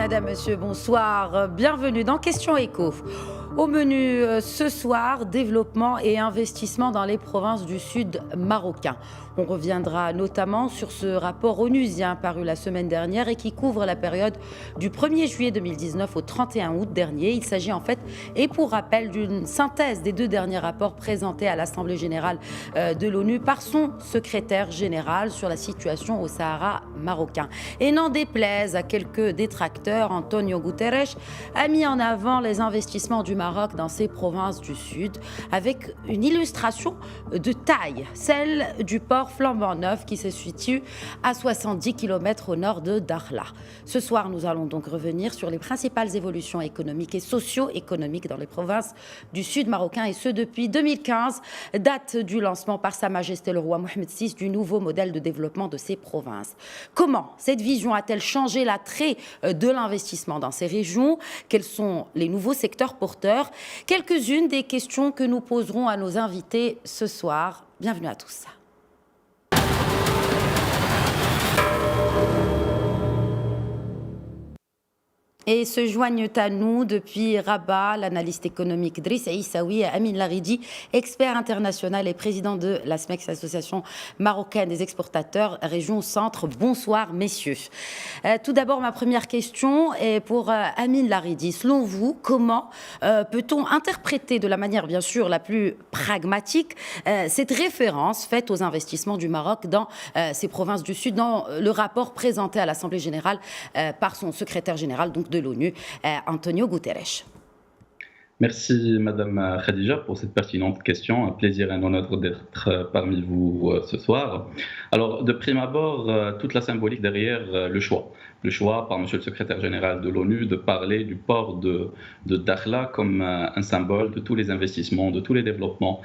Madame, Monsieur, bonsoir. Bienvenue dans Question Éco. Au menu ce soir, développement et investissement dans les provinces du sud marocain. On reviendra notamment sur ce rapport onusien paru la semaine dernière et qui couvre la période du 1er juillet 2019 au 31 août dernier. Il s'agit en fait, et pour rappel, d'une synthèse des 2 derniers rapports présentés à l'Assemblée générale de l'ONU par son secrétaire général sur la situation au Sahara marocain. Et n'en déplaise à quelques détracteurs, Antonio Guterres a mis en avant les investissements du Maroc dans ces provinces du Sud avec une illustration de taille, celle du port flambant neuf qui se situe à 70 km au nord de Dakhla. Ce soir, nous allons donc revenir sur les principales évolutions économiques et socio-économiques dans les provinces du Sud marocain et ce depuis 2015, date du lancement par Sa Majesté le roi Mohamed VI du nouveau modèle de développement de ces provinces. Comment cette vision a-t-elle changé l'attrait de l'investissement dans ces régions? Quels sont les nouveaux secteurs porteurs? Quelques-unes des questions que nous poserons à nos invités ce soir. Bienvenue à tous. Et se joignent à nous depuis Rabat l'analyste économique Driss Aissaoui, Amin Laridi, expert international et président de la SMEX, Association marocaine des exportateurs, région Centre. Bonsoir messieurs. Tout d'abord, ma première question est pour Amin Laridi. Selon vous, comment peut-on interpréter de la manière bien sûr la plus pragmatique cette référence faite aux investissements du Maroc dans ces provinces du Sud, dans le rapport présenté à l'Assemblée générale par son secrétaire général donc de l'ONU, Antonio Guterres. Merci Madame Khadija pour cette pertinente question. Un plaisir et un honneur d'être parmi vous ce soir. Alors de prime abord, toute la symbolique derrière le choix. Le choix par Monsieur le secrétaire général de l'ONU de parler du port de Dakhla comme un symbole de tous les investissements, de tous les développements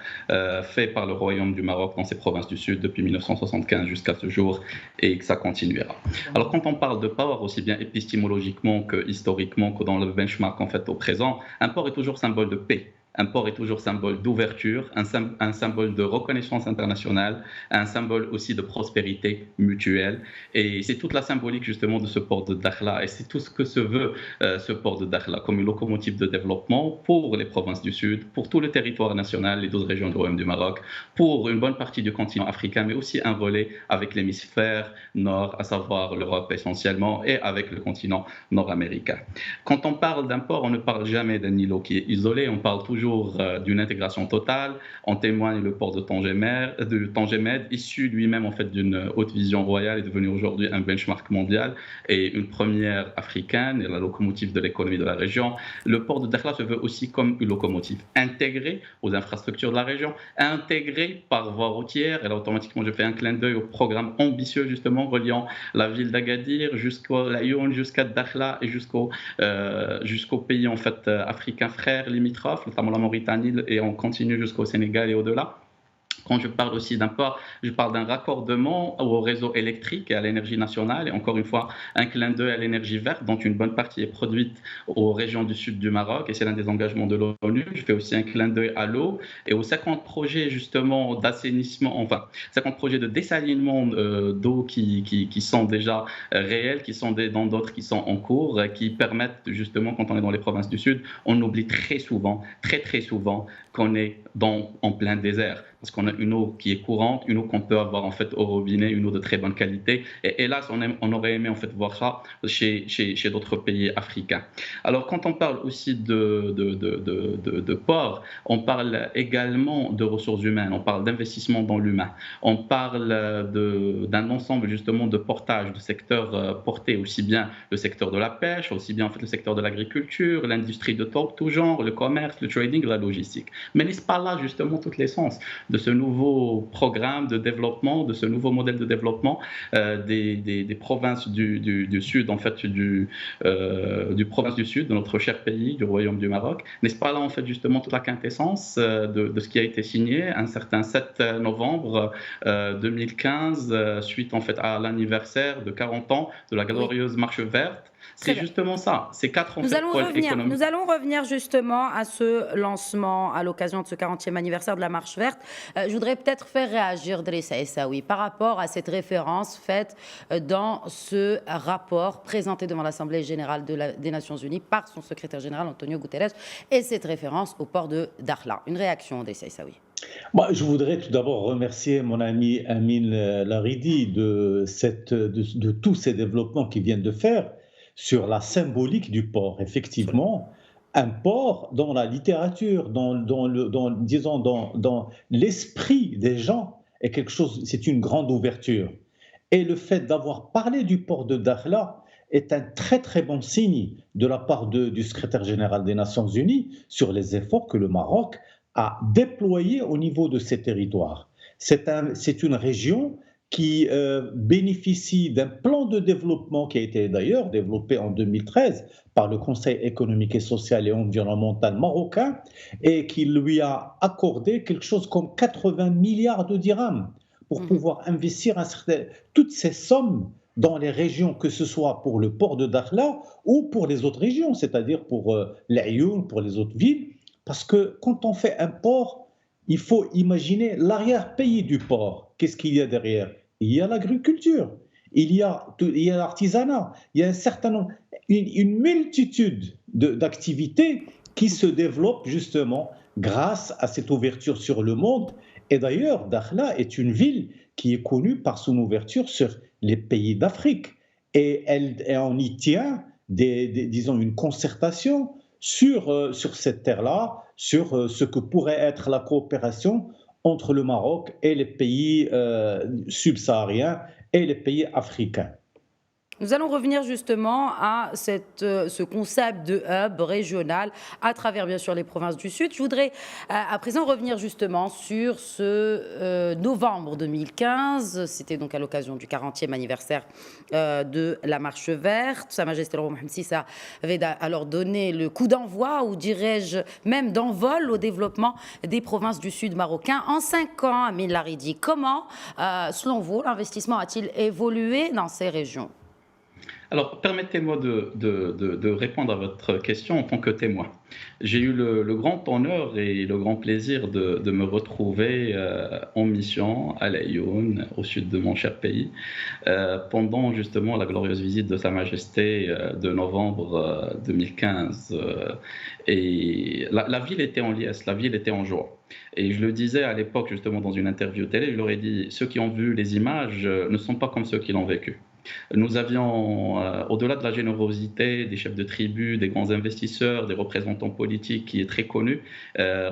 faits par le Royaume du Maroc dans ces provinces du Sud depuis 1975 jusqu'à ce jour et que ça continuera. Alors quand on parle de port, aussi bien épistémologiquement que historiquement que dans le benchmark en fait au présent, un port est toujours symbole de paix. Un port est toujours symbole d'ouverture, un symbole de reconnaissance internationale, un symbole aussi de prospérité mutuelle. Et c'est toute la symbolique justement de ce port de Dakhla. Et c'est tout ce que se veut ce port de Dakhla comme une locomotive de développement pour les provinces du Sud, pour tout le territoire national, les 12 régions du Royaume du Maroc, pour une bonne partie du continent africain, mais aussi un relais avec l'hémisphère nord, à savoir l'Europe essentiellement, et avec le continent nord-américain. Quand on parle d'un port, on ne parle jamais d'un îlot qui est isolé, on parle toujours d'une intégration totale. En témoigne le port de Tangemed, issu lui-même en fait d'une haute vision royale, est devenu aujourd'hui un benchmark mondial et une première africaine et la locomotive de l'économie de la région. Le port de Dakhla se veut aussi comme une locomotive intégrée aux infrastructures de la région, intégrée par voie routière. Et là, automatiquement, je fais un clin d'œil au programme ambitieux justement reliant la ville d'Agadir jusqu'au Laayoune, jusqu'à Dakhla et jusqu'au pays en fait africains frères limitrophes, notamment la Mauritanie, et on continue jusqu'au Sénégal et au-delà. Quand je parle aussi d'un port, je parle d'un raccordement au réseau électrique et à l'énergie nationale. Et encore une fois, un clin d'œil à l'énergie verte, dont une bonne partie est produite aux régions du sud du Maroc. Et c'est l'un des engagements de l'ONU. Je fais aussi un clin d'œil à l'eau et aux 50 projets justement d'assainissement, enfin 50 projets de dessalement d'eau qui sont déjà réels, qui sont dans d'autres qui sont en cours, qui permettent justement, quand on est dans les provinces du sud, on oublie très souvent, très souvent, qu'on est en plein désert. Parce qu'on a une eau qui est courante, une eau qu'on peut avoir en fait au robinet, une eau de très bonne qualité. Et hélas, on aurait aimé en fait voir ça chez d'autres pays africains. Alors quand on parle aussi de port, on parle également de ressources humaines, on parle d'investissement dans l'humain, on parle d'un ensemble justement de portage de secteurs portés, aussi bien le secteur de la pêche, aussi bien en fait le secteur de l'agriculture, l'industrie de tout genre, le commerce, le trading, la logistique. Mais n'est-ce pas là justement toute l'essence de ce nouveau programme de développement, de ce nouveau modèle de développement des provinces du Sud, en fait, du province du Sud, de notre cher pays, du Royaume du Maroc. N'est-ce pas là, en fait, justement, toute la quintessence de ce qui a été signé un certain 7 novembre 2015, suite, en fait, à l'anniversaire de 40 ans de la glorieuse Marche verte, C'est justement ça. Ces quatre en fait pôles économiques. Nous allons revenir justement à ce lancement à l'occasion de ce 40e anniversaire de la Marche verte. Je voudrais peut-être faire réagir Drissa Essaoui par rapport à cette référence faite dans ce rapport présenté devant l'Assemblée générale des Nations Unies par son secrétaire général Antonio Guterres et cette référence au port de Dakhla. Une réaction Drissa Essaoui. Moi, je voudrais tout d'abord remercier mon ami Amin Laridi de tous ces développements qu'il vient de faire sur la symbolique du port. Effectivement, un port dans la littérature, disons, dans l'esprit des gens, est quelque chose, c'est une grande ouverture. Et le fait d'avoir parlé du port de Dakhla est un très très bon signe de la part du secrétaire général des Nations Unies sur les efforts que le Maroc a déployés au niveau de ces territoires. C'est une région qui bénéficie d'un plan de développement qui a été d'ailleurs développé en 2013 par le Conseil économique et social et environnemental marocain et qui lui a accordé quelque chose comme 80 milliards de dirhams pour pouvoir investir toutes ces sommes dans les régions, que ce soit pour le port de Dakhla ou pour les autres régions, c'est-à-dire pour l'Aïoun, pour les autres villes, parce que quand on fait un port, il faut imaginer l'arrière-pays du port. Qu'est-ce qu'il y a derrière? Il y a l'agriculture, il y a l'artisanat, il y a un certain nombre, une multitude d'activités qui se développent justement grâce à cette ouverture sur le monde. Et d'ailleurs, Dakhla est une ville qui est connue par son ouverture sur les pays d'Afrique. Et on y tient, disons, une concertation sur cette terre-là, sur ce que pourrait être la coopération entre le Maroc et les pays subsahariens et les pays africains. Nous allons revenir justement à ce concept de hub régional à travers bien sûr les provinces du Sud. Je voudrais à présent revenir justement sur ce novembre 2015. C'était donc à l'occasion du 40e anniversaire de la Marche verte. Sa Majesté le roi Mohammed VI avait alors donné le coup d'envoi, ou dirais-je même d'envol, au développement des provinces du Sud marocain. En 5 ans, Amin Laridi, comment, selon vous, l'investissement a-t-il évolué dans ces régions ? Alors, permettez-moi de répondre à votre question en tant que témoin. J'ai eu le grand honneur et le grand plaisir de me retrouver en mission à l'Aïoun, au sud de mon cher pays, pendant justement la glorieuse visite de Sa Majesté de novembre 2015. Et la ville était en liesse, la ville était en joie. Et je le disais à l'époque, justement, dans une interview télé, je leur ai dit, ceux qui ont vu les images ne sont pas comme ceux qui l'ont vécu. Nous avions, au-delà de la générosité des chefs de tribu, des grands investisseurs, des représentants politiques qui est très connu,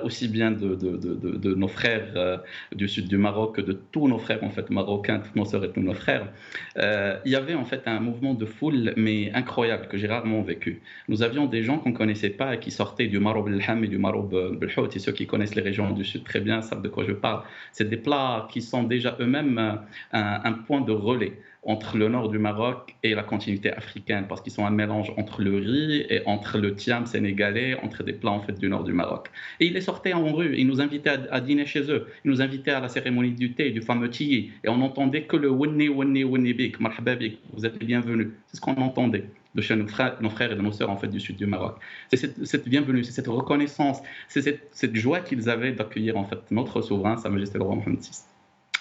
aussi bien de nos frères du sud du Maroc que de tous nos frères en fait marocains, toutes nos sœurs et tous nos frères, il y avait en fait un mouvement de foule mais incroyable que j'ai rarement vécu. Nous avions des gens qu'on ne connaissait pas et qui sortaient du Maroc el-Ham et du Maroc el-Hout, et ceux qui connaissent les régions du sud très bien savent de quoi je parle. C'est des plats qui sont déjà eux-mêmes un point de relais entre le nord du Maroc et la continuité africaine, parce qu'ils sont un mélange entre le riz et entre le tiam sénégalais, entre des plats en fait du nord du Maroc. Et ils les sortaient en rue, ils nous invitaient à dîner chez eux, ils nous invitaient à la cérémonie du thé, du fameux tiyi, et on n'entendait que le wunni wunni wunni bik, marhaba bik, vous êtes les bienvenus. C'est ce qu'on entendait de chez nos frères et de nos sœurs en fait du sud du Maroc. C'est cette bienvenue, c'est cette reconnaissance, c'est cette joie qu'ils avaient d'accueillir en fait notre souverain, Sa Majesté le roi Mohammed VI.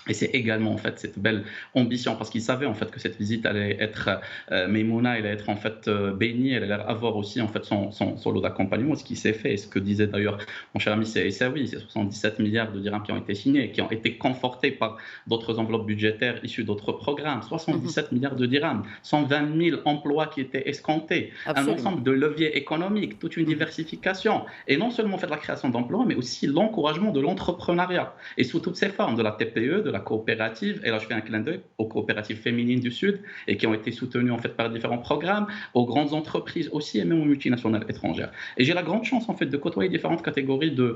Et c'est également en fait cette belle ambition, parce qu'ils savaient en fait que cette visite allait être Maïmouna, elle allait être en fait bénie, elle allait avoir aussi en fait son lot d'accompagnement, ce qui s'est fait, et ce que disait d'ailleurs mon cher ami Essaoui, c'est 77 milliards de dirhams qui ont été signés, qui ont été confortés par d'autres enveloppes budgétaires issues d'autres programmes, 77 milliards de dirhams, 120 000 emplois qui étaient escomptés, Absolument. Un ensemble de leviers économiques, toute une diversification, et non seulement en fait la création d'emplois, mais aussi l'encouragement de l'entrepreneuriat, et sous toutes ses formes, de la TPE, de la coopérative, et là je fais un clin d'œil aux coopératives féminines du Sud et qui ont été soutenues en fait par différents programmes, aux grandes entreprises aussi et même aux multinationales étrangères. Et j'ai la grande chance en fait de côtoyer différentes catégories de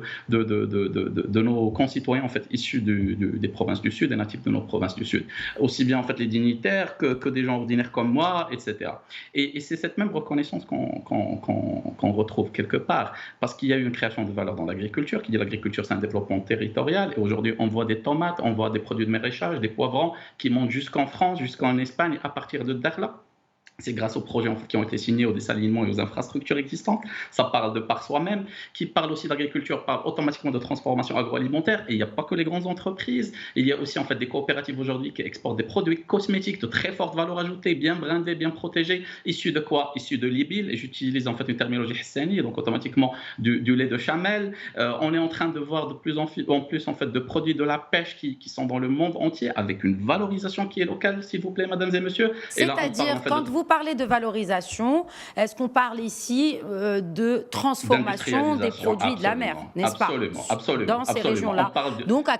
nos concitoyens en fait issus des provinces du Sud, des natifs de nos provinces du Sud, aussi bien en fait les dignitaires que des gens ordinaires comme moi, etc. Et c'est cette même reconnaissance qu'on retrouve quelque part, parce qu'il y a eu une création de valeur dans l'agriculture, qui dit l'agriculture c'est un développement territorial, et aujourd'hui on voit des tomates, on voit des produits de maraîchage, des poivrons qui montent jusqu'en France, jusqu'en Espagne à partir de Dakhla. C'est grâce aux projets en fait, qui ont été signés, aux dessalignements et aux infrastructures existantes. Ça parle de par soi-même. Qui parle aussi d'agriculture parle automatiquement de transformation agroalimentaire. Et il n'y a pas que les grandes entreprises. Il y a aussi en fait des coopératives aujourd'hui qui exportent des produits cosmétiques de très forte valeur ajoutée, bien brandés, bien protégés. Issus de quoi? Issus de l'IBIL. Et j'utilise en fait une terminologie hissani, donc automatiquement du lait de chamel. On est en train de voir de plus en plus en fait de produits de la pêche qui sont dans le monde entier avec une valorisation qui est locale, s'il vous plaît, mesdames et messieurs. Et là, on C'est-à-dire, parle en fait quand vous parlez de valorisation, est-ce qu'on parle ici de transformation des produits de la mer, n'est-ce pas? Absolument. Dans ces régions-là. Donc, à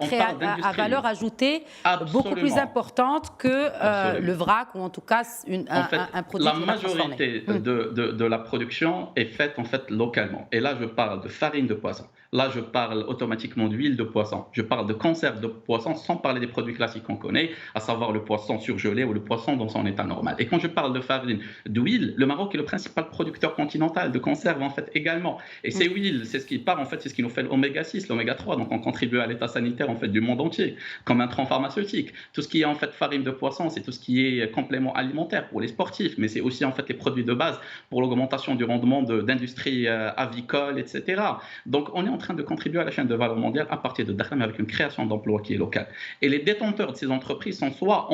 valeur ajoutée beaucoup plus importante que le vrac, ou en tout cas un produit qui va transformer. La majorité de la production est faite en fait localement. Et là, je parle de farine de poisson. Là, je parle automatiquement d'huile de poisson. Je parle de conserve de poisson sans parler des produits classiques qu'on connaît, à savoir le poisson surgelé ou le poisson dans son état normal. Et quand je parle de farine, d'huile, le Maroc est le principal producteur continental de conserve en fait également. Et ces huiles, c'est ce qui part en fait, c'est ce qui nous fait l'oméga 6, l'oméga 3. Donc on contribue à l'état sanitaire en fait du monde entier, comme un tronc pharmaceutique. Tout ce qui est en fait farine de poisson, c'est tout ce qui est complément alimentaire pour les sportifs, mais c'est aussi en fait les produits de base pour l'augmentation du rendement d'industrie avicole, etc. Donc on est en train de contribuer à la chaîne de valeur mondiale à partir de Dakhla, mais avec une création d'emplois qui est locale. Et les détenteurs de ces entreprises sont soit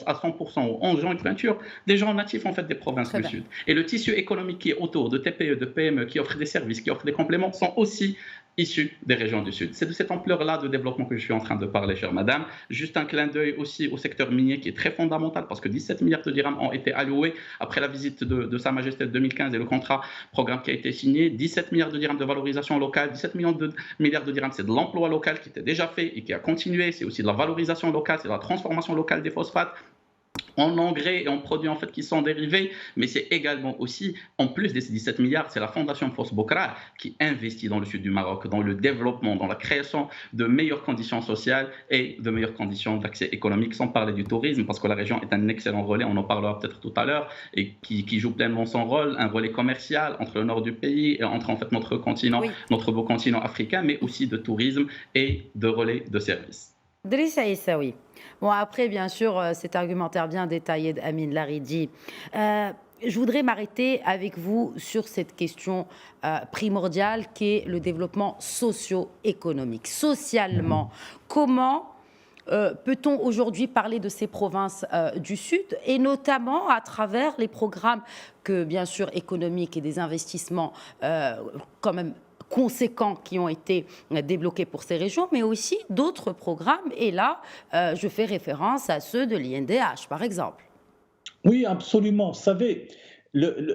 à 100% ou en joint venture des gens natifs en fait des provinces du Sud. Et le tissu économique qui est autour de TPE, de PME, qui offrent des services, qui offrent des compléments, sont aussi issus des régions du Sud. C'est de cette ampleur-là de développement que je suis en train de parler, chère madame. Juste un clin d'œil aussi au secteur minier qui est très fondamental parce que 17 milliards de dirhams ont été alloués après la visite de Sa Majesté de 2015 et le programme qui a été signé. 17 milliards de dirhams de valorisation locale, 17 milliards de dirhams, c'est de l'emploi local qui était déjà fait et qui a continué. C'est aussi de la valorisation locale, c'est de la transformation locale des phosphates en engrais et en produits en fait qui sont dérivés, mais c'est également aussi, en plus de ces 17 milliards, c'est la Fondation Fos Bokra qui investit dans le sud du Maroc, dans le développement, dans la création de meilleures conditions sociales et de meilleures conditions d'accès économique, sans parler du tourisme, parce que la région est un excellent relais, on en parlera peut-être tout à l'heure, et qui joue pleinement son rôle, un relais commercial entre le nord du pays et entre en fait notre continent, notre beau continent africain, mais aussi de tourisme et de relais de services. Drissa Issaoui. Bon, après, bien sûr, cet argumentaire bien détaillé d'Amine Laridi. Je voudrais m'arrêter avec vous sur cette question primordiale qui est le développement socio-économique. Socialement, comment peut-on aujourd'hui parler de ces provinces du Sud, et notamment à travers les programmes que, bien sûr, économiques et des investissements quand même conséquents qui ont été débloqués pour ces régions, mais aussi d'autres programmes. Et là, je fais référence à ceux de l'INDH, par exemple. Oui, absolument. Vous savez,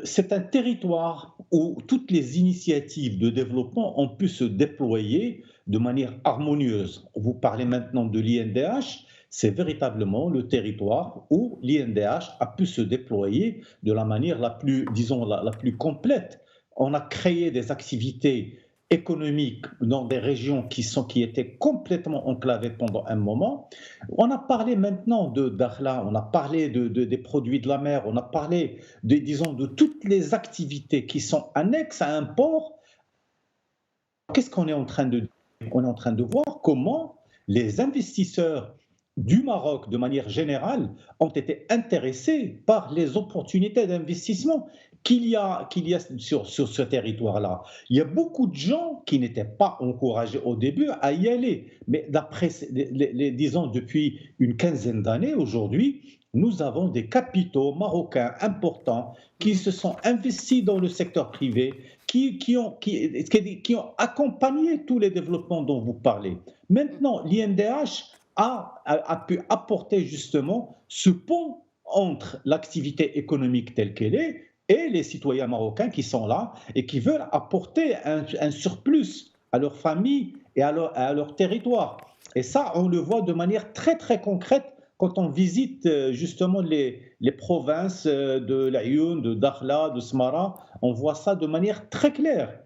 c'est un territoire où toutes les initiatives de développement ont pu se déployer de manière harmonieuse. Vous parlez maintenant de l'INDH, c'est véritablement le territoire où l'INDH a pu se déployer de la manière la plus, disons, la plus complète. On a créé des activités économiques dans des régions qui étaient complètement enclavées pendant un moment. On a parlé maintenant de Dakhla, on a parlé des produits de la mer, on a parlé disons, de toutes les activités qui sont annexes à un port. Qu'est-ce qu'on est en train de dire? On est en train de voir comment les investisseurs du Maroc, de manière générale, ont été intéressés par les opportunités d'investissement qu'il y a sur ce territoire-là. Il y a beaucoup de gens qui n'étaient pas encouragés au début à y aller. Mais d'après, disons, depuis une quinzaine d'années, aujourd'hui, nous avons des capitaux marocains importants qui se sont investis dans le secteur privé, qui ont accompagné tous les développements dont vous parlez. Maintenant, l'INDH a pu apporter justement ce pont entre l'activité économique telle qu'elle est et les citoyens marocains qui sont là et qui veulent apporter un surplus à leur famille et à leur territoire. Et ça, on le voit de manière très, très concrète quand on visite justement les provinces de l'Aïoun, de Dakhla, de Smara. On voit ça de manière très claire.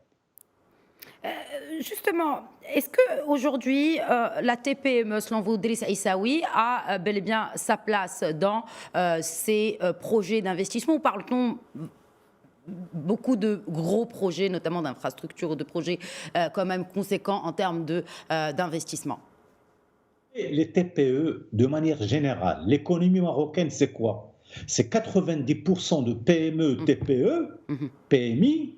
Justement, est-ce qu'aujourd'hui, la TPME, selon vous, Drissa Issaoui, a bel et bien sa place dans ces projets d'investissement, ou parle-t-on beaucoup de gros projets, notamment d'infrastructures ou de projets quand même conséquents en termes d'investissement? Les TPE, de manière générale, l'économie marocaine, c'est quoi? C'est 90% de PME, Mhm. TPE, Mhm. PMI,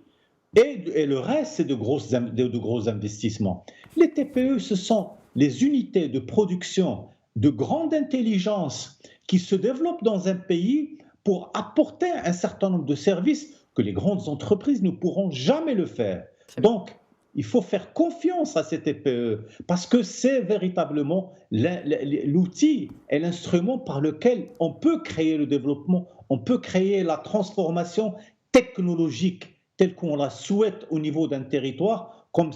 et le reste, c'est de gros investissements. Les TPE, ce sont les unités de production de grande intelligence qui se développent dans un pays pour apporter un certain nombre de services que les grandes entreprises ne pourront jamais le faire. Très bien. Donc, il faut faire confiance à ces TPE parce que c'est véritablement l'outil et l'instrument par lequel on peut créer le développement, on peut créer la transformation technologique telle qu'on la souhaite au niveau d'un territoire, comme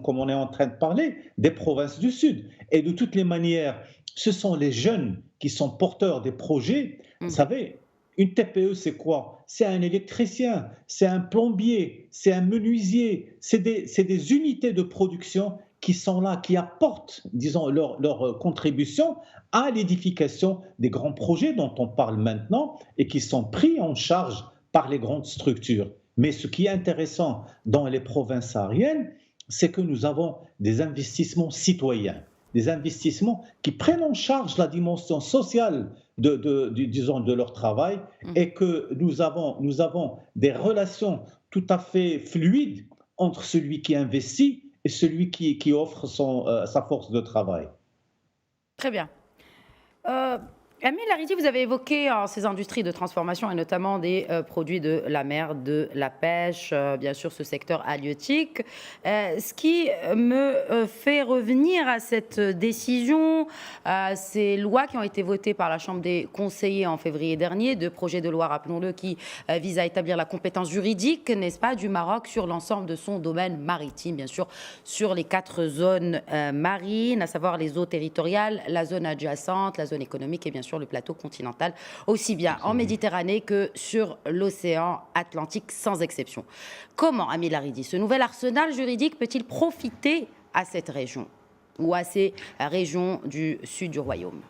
on est en train de parler, des provinces du Sud. Et de toutes les manières, ce sont les jeunes qui sont porteurs des projets. Vous Mhm. savez, une TPE, c'est quoi? C'est un électricien, c'est un plombier, c'est un menuisier, c'est des unités de production qui sont là, qui apportent, disons, leur contribution à l'édification des grands projets dont on parle maintenant et qui sont pris en charge par les grandes structures. Mais ce qui est intéressant dans les provinces sahariennes, c'est que nous avons des investissements citoyens, des investissements qui prennent en charge la dimension sociale disons, de leur travail Mhm. et que nous avons des relations tout à fait fluides entre celui qui investit et celui qui offre sa force de travail. Très bien. Euh, Amine Lariti, vous avez évoqué ces industries de transformation et notamment des produits de la mer, de la pêche, bien sûr ce secteur halieutique. Ce qui me fait revenir à cette décision, ces lois qui ont été votées par la Chambre des conseillers en février dernier, deux projets de loi, rappelons-le, qui visent à établir la compétence juridique, n'est-ce pas, du Maroc sur l'ensemble de son domaine maritime, bien sûr, sur les 4 zones marines, à savoir les eaux territoriales, la zone adjacente, la zone économique et bien sûr le plateau continental, aussi bien en Absolument. Méditerranée que sur l'océan Atlantique, sans exception. Comment, Amine Laridi, ce nouvel arsenal juridique peut-il profiter à cette région ou à ces régions du sud du royaume?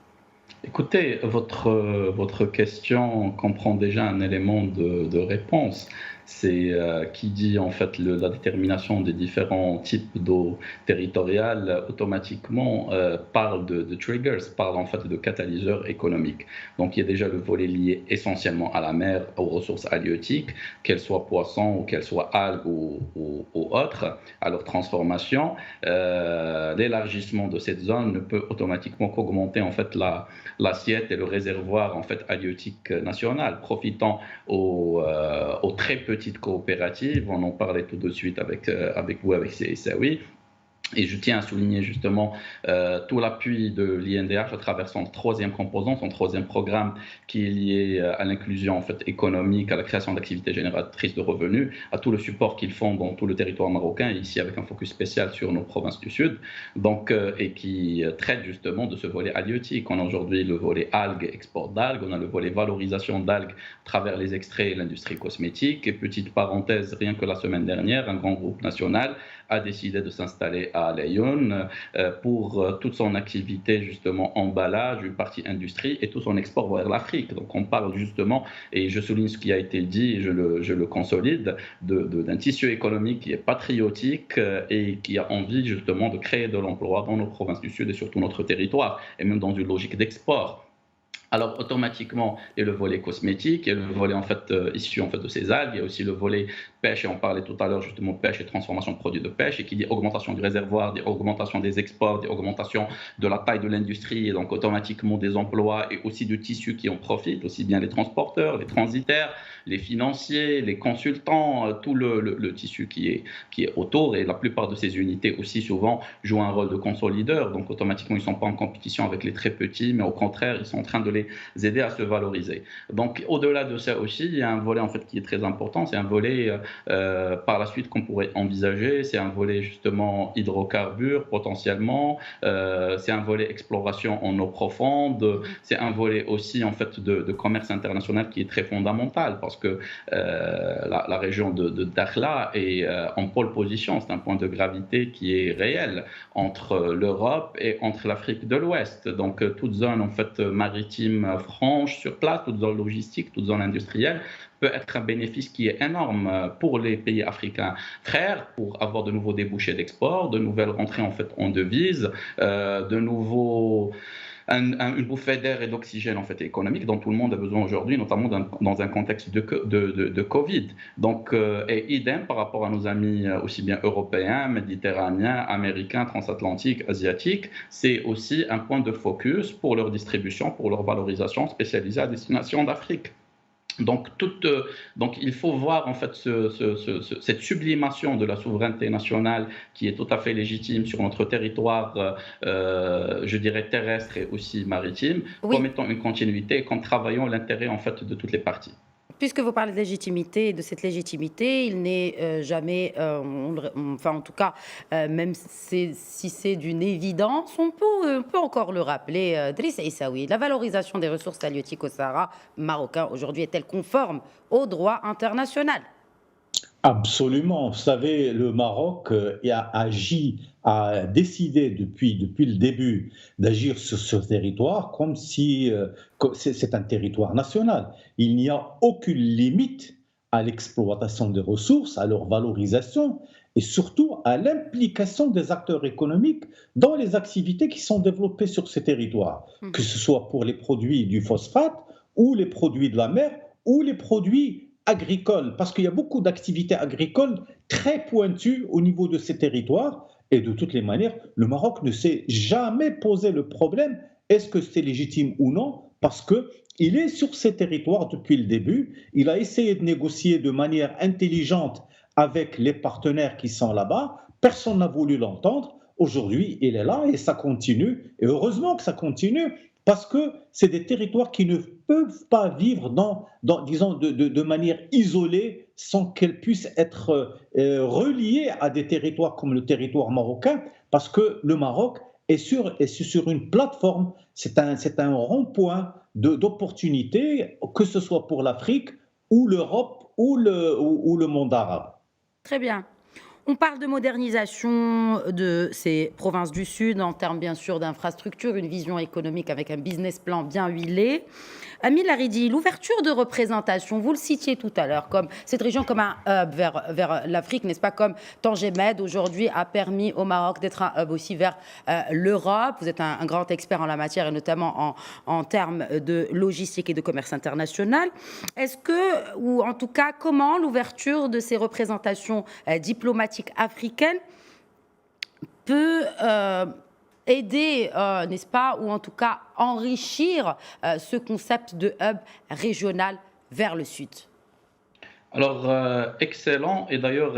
Écoutez, votre question comprend déjà un élément de réponse. C'est qui dit en fait la détermination des différents types d'eau territoriale automatiquement parle de triggers, parle en fait de catalyseurs économiques. Donc il y a déjà le volet lié essentiellement à la mer, aux ressources halieutiques, qu'elles soient poissons ou qu'elles soient algues ou autres, à leur transformation. L'élargissement de cette zone ne peut automatiquement qu'augmenter en fait l'assiette et le réservoir en fait halieutique national, profitant aux très petites coopératives. On en parlait tout de suite avec vous, avec CSAOI. Et je tiens à souligner justement tout l'appui de l'INDH à travers son troisième composant, son troisième programme qui est lié à l'inclusion en fait, économique, à la création d'activités génératrices de revenus, à tout le support qu'ils font dans tout le territoire marocain, ici avec un focus spécial sur nos provinces du Sud, donc, et qui traite justement de ce volet halieutique. On a aujourd'hui le volet algues, export d'algues, on a le volet valorisation d'algues à travers les extraits et l'industrie cosmétique. Et petite parenthèse, rien que la semaine dernière, un grand groupe national a décidé de s'installer à Laayoune pour toute son activité justement emballage, une partie industrie et tout son export vers l'Afrique. Donc on parle justement, et je souligne ce qui a été dit et je le consolide, d'un tissu économique qui est patriotique et qui a envie justement de créer de l'emploi dans nos provinces du Sud et surtout notre territoire, et même dans une logique d'export. Alors automatiquement, il y a le volet cosmétique, il y a le volet en fait issu en fait de ces algues, il y a aussi le volet pêche, et on parlait tout à l'heure justement pêche et transformation de produits de pêche, et qui dit augmentation du réservoir, dit augmentation des exports, dit augmentation de la taille de l'industrie, et donc automatiquement des emplois et aussi du tissu qui en profite, aussi bien les transporteurs, les transitaires, les financiers, les consultants, tout le tissu qui est autour, et la plupart de ces unités aussi souvent jouent un rôle de consolideur, donc automatiquement ils ne sont pas en compétition avec les très petits, mais au contraire ils sont en train de les aider à se valoriser. Donc au-delà de ça aussi, il y a un volet en fait qui est très important, c'est un volet par la suite qu'on pourrait envisager, c'est un volet justement hydrocarbures potentiellement, c'est un volet exploration en eau profonde, c'est un volet aussi en fait de commerce international qui est très fondamental parce que la région de Dakhla est en pôle position, c'est un point de gravité qui est réel entre l'Europe et entre l'Afrique de l'Ouest. Donc toute zone en fait maritime franche sur place, toute zone logistique, toute zone industrielle peut être un bénéfice qui est énorme pour les pays africains frères, pour avoir de nouveaux débouchés d'export, de nouvelles rentrées en fait en devises, de nouveaux une bouffée d'air et d'oxygène en fait économique dont tout le monde a besoin aujourd'hui, notamment dans un contexte de Covid. Donc, et idem par rapport à nos amis aussi bien européens, méditerranéens, américains, transatlantiques, asiatiques, c'est aussi un point de focus pour leur distribution, pour leur valorisation spécialisée à destination d'Afrique. Donc, il faut voir en fait cette sublimation de la souveraineté nationale qui est tout à fait légitime sur notre territoire, je dirais terrestre et aussi maritime, Oui. comme étant une continuité et comme travaillant l'intérêt en fait de toutes les parties. Puisque vous parlez de légitimité et de cette légitimité, il n'est jamais, enfin en tout cas, même si c'est d'une évidence, on peut encore le rappeler, Driss Issaoui, la valorisation des ressources halieutiques au Sahara marocain aujourd'hui est-elle conforme au droit international? Absolument. Vous savez, le Maroc a décidé depuis le début d'agir sur ce territoire comme si c'est un territoire national. Il n'y a aucune limite à l'exploitation des ressources, à leur valorisation et surtout à l'implication des acteurs économiques dans les activités qui sont développées sur ces territoires, que ce soit pour les produits du phosphate ou les produits de la mer ou les produits agricoles, parce qu'il y a beaucoup d'activités agricoles très pointues au niveau de ces territoires. Et de toutes les manières, le Maroc ne s'est jamais posé le problème, est-ce que c'est légitime ou non, parce qu'il est sur ces territoires depuis le début. Il a essayé de négocier de manière intelligente avec les partenaires qui sont là-bas. Personne n'a voulu l'entendre. Aujourd'hui, il est là et ça continue. Et heureusement que ça continue, parce que c'est des territoires qui ne peuvent pas vivre disons, de manière isolée sans qu'elles puissent être reliées à des territoires comme le territoire marocain, parce que le Maroc est sur une plateforme, c'est un rond-point d'opportunités, que ce soit pour l'Afrique ou l'Europe ou le monde arabe. Très bien. On parle de modernisation de ces provinces du Sud en termes bien sûr d'infrastructures, une vision économique avec un business plan bien huilé. Amine Laridi, l'ouverture de représentation, vous le citiez tout à l'heure, comme cette région comme un hub vers l'Afrique, n'est-ce pas, comme Tanger Med aujourd'hui a permis au Maroc d'être un hub aussi vers l'Europe. Vous êtes un grand expert en la matière et notamment en termes de logistique et de commerce international. Est-ce que, ou en tout cas, comment l'ouverture de ces représentations diplomatiques africaines peut aider, n'est-ce pas, ou en tout cas enrichir ce concept de hub régional vers le sud? Alors, excellent. Et d'ailleurs,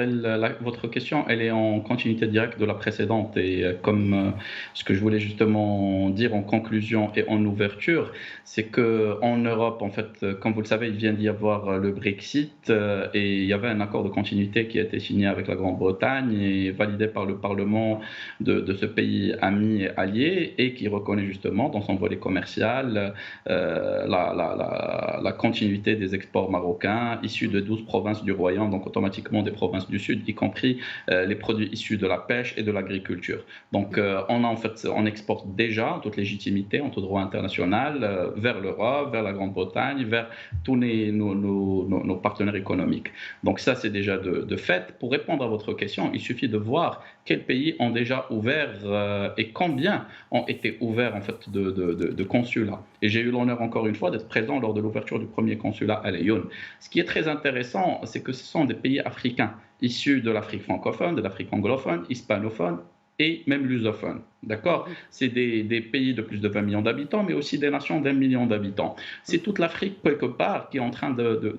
votre question, elle est en continuité directe de la précédente. Et comme ce que je voulais justement dire en conclusion et en ouverture, c'est qu'en Europe, en fait, comme vous le savez, il vient d'y avoir le Brexit et il y avait un accord de continuité qui a été signé avec la Grande-Bretagne et validé par le Parlement de ce pays ami et allié et qui reconnaît justement dans son volet commercial la continuité des exports marocains issus de 12 provinces du royaume, donc automatiquement des provinces du sud, y compris les produits issus de la pêche et de l'agriculture. Donc on exporte déjà en toute légitimité, en tout droit international, vers l'Europe, vers la Grande-Bretagne, vers tous nos partenaires économiques. Donc ça, c'est déjà de fait. Pour répondre à votre question, il suffit de voir quels pays ont déjà ouvert et combien ont été ouverts en fait de consulats. Et j'ai eu l'honneur encore une fois d'être présent lors de l'ouverture du premier consulat à Lyon. Ce qui est très intéressant, c'est que ce sont des pays africains issus de l'Afrique francophone, de l'Afrique anglophone, hispanophone et même lusophone. D'accord? C'est des pays de plus de 20 millions d'habitants, mais aussi des nations d'1 million d'habitants. C'est toute l'Afrique, quelque part, qui est en train de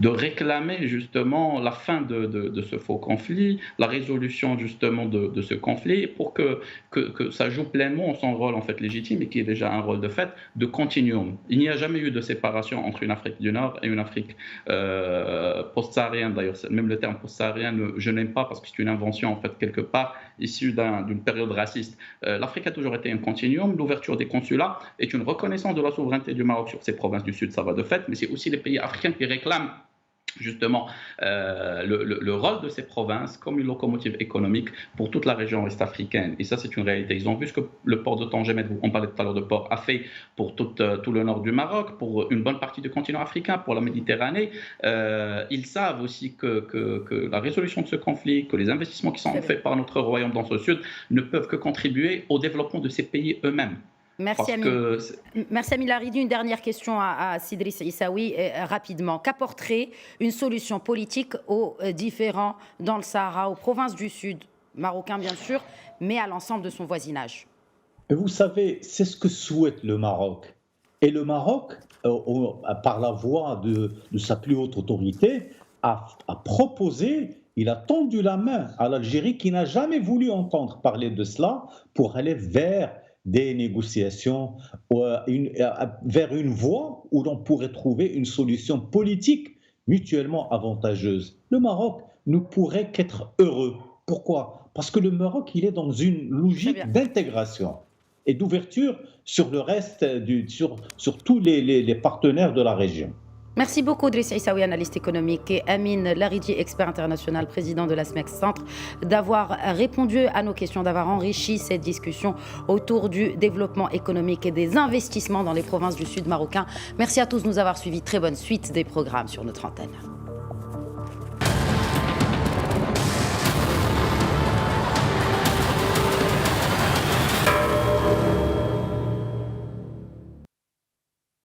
réclamer justement la fin de ce faux conflit, la résolution justement de ce conflit, pour que ça joue pleinement son rôle en fait légitime et qui est déjà un rôle de fait de continuum. Il n'y a jamais eu de séparation entre une Afrique du Nord et une Afrique post-saharienne. D'ailleurs, même le terme post-saharien, je n'aime pas parce que c'est une invention en fait quelque part issue d'une période raciste. L'Afrique a toujours été un continuum. L'ouverture des consulats est une reconnaissance de la souveraineté du Maroc sur ces provinces du Sud, ça va de fait, mais c'est aussi les pays africains qui réclament justement le rôle de ces provinces comme une locomotive économique pour toute la région ouest-africaine. Et ça, c'est une réalité. Ils ont vu ce que le port de Tangemet, on parlait tout à l'heure de port, a fait pour tout le nord du Maroc, pour une bonne partie du continent africain, pour la Méditerranée. Ils savent aussi que la résolution de ce conflit, que les investissements qui sont faits par notre royaume dans ce sud ne peuvent que contribuer au développement de ces pays eux-mêmes. Merci Amine Laridi. Une dernière question à Sidriss Issaoui, rapidement. Qu'apporterait une solution politique aux différends dans le Sahara, aux provinces du sud, marocain bien sûr, mais à l'ensemble de son voisinage? Et vous savez, c'est ce que souhaite le Maroc. Et le Maroc, par la voix de sa plus haute autorité, a proposé, il a tendu la main à l'Algérie qui n'a jamais voulu entendre parler de cela pour aller vers des négociations, vers une voie où l'on pourrait trouver une solution politique mutuellement avantageuse. Le Maroc ne pourrait qu'être heureux. Pourquoi? Parce que le Maroc, il est dans une logique d'intégration et d'ouverture sur le reste, sur tous les partenaires de la région. Merci beaucoup, Driss Issaoui, analyste économique, et Amine Laridi, expert international, président de la SMEX Centre, d'avoir répondu à nos questions, d'avoir enrichi cette discussion autour du développement économique et des investissements dans les provinces du sud marocain. Merci à tous de nous avoir suivis. Très bonne suite des programmes sur notre antenne.